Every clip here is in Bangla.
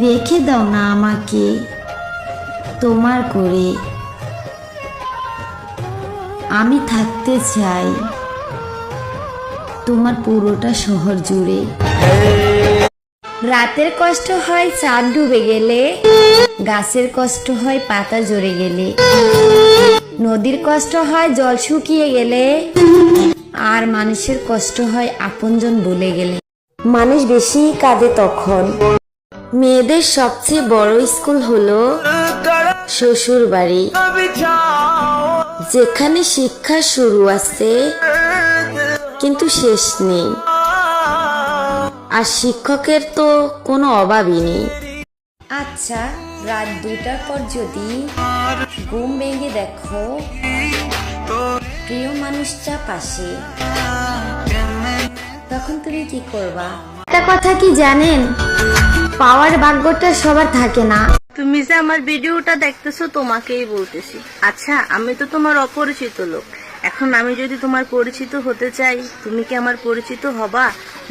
রেখে দাও না আমাকে তোমার করে, আমি থাকতে চাই তোমার পুরোটা শহর জুড়ে। রাতের কষ্ট হয় চাঁদ ডুবে গেলে, গাছের কষ্ট হয় পাতা ঝরে গেলে, নদীর কষ্ট হয় জল শুকিয়ে গেলে, আর মানুষের কষ্ট হয় আপনজন ভুলে গেলে। মানুষ বেশি কাঁদে তখন। মেয়েদের সবচেয়ে বড় স্কুল হলো শ্বশুর বাড়ি, যেখানে শিক্ষা শুরু আছে কিন্তু শেষ নেই, আর শিক্ষকের তো কোনো অভাবই নেই। আচ্ছা, রাত 2টার পর যদি ঘুম ভেঙে দেখো প্রিয় মানুষটা পাশে, তখন তুমি কি করবা? একটা কথা কি জানেন, পাওয়ার ভাগ্যটা সবার থাকে না। তুমি যে আমার ভিডিওটা দেখতেছো তোমাকেই বলতেছি। আচ্ছা, আমি তো তোমার অপরিচিত লোক। এখন আমি যদি তোমার পরিচিত হতে চাই, তুমি কি আমার পরিচিত হবা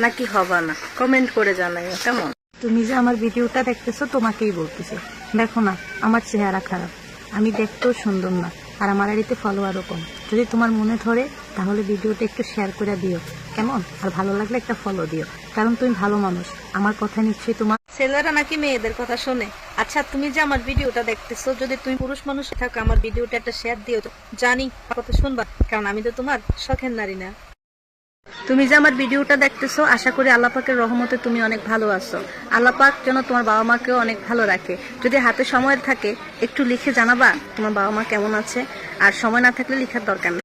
নাকি হবা না? কমেন্ট করে জানাইও কেমন। তুমি যে আমার ভিডিওটা দেখতেছো তোমাকেই বলতেছি। দেখো না, আমার চেহারা খারাপ, আমি দেখতেও সুন্দর না, আর আমার আইডিতে ফলোয়ারও কম। যদি তোমার মনে ধরে তাহলে ভিডিওটা একটু শেয়ার করে দিও কেমন, আর ভালো লাগলে একটা ফলো দিও, কারণ তুমি ভালো মানুষ। আমার কথা নিশ্চয়ই তোমার। ছেলেরা নাকি মেয়েদের কথা শোনে? আচ্ছা, তুমি যে আমার ভিডিওটা দেখতেছো, যদি তুমি পুরুষ মানুষ থাকো আমার ভিডিওটা একটা শেয়ার দিও তো, জানি কথা শুনবা, কারণ আমি তো তোমার শখের নারী না। তুমি যে আমার ভিডিওটা দেখতেছো, আশা করি আল্লাহ পাকের রহমতে তুমি অনেক ভালো আছো। আল্লাহ পাক যেন তোমার বাবা মাকেও অনেক ভালো রাখে। যদি হাতে সময় থাকে একটু লিখে জানাবা তোমার বাবা মা কেমন আছে, আর সময় না থাকলে লিখার দরকার নেই।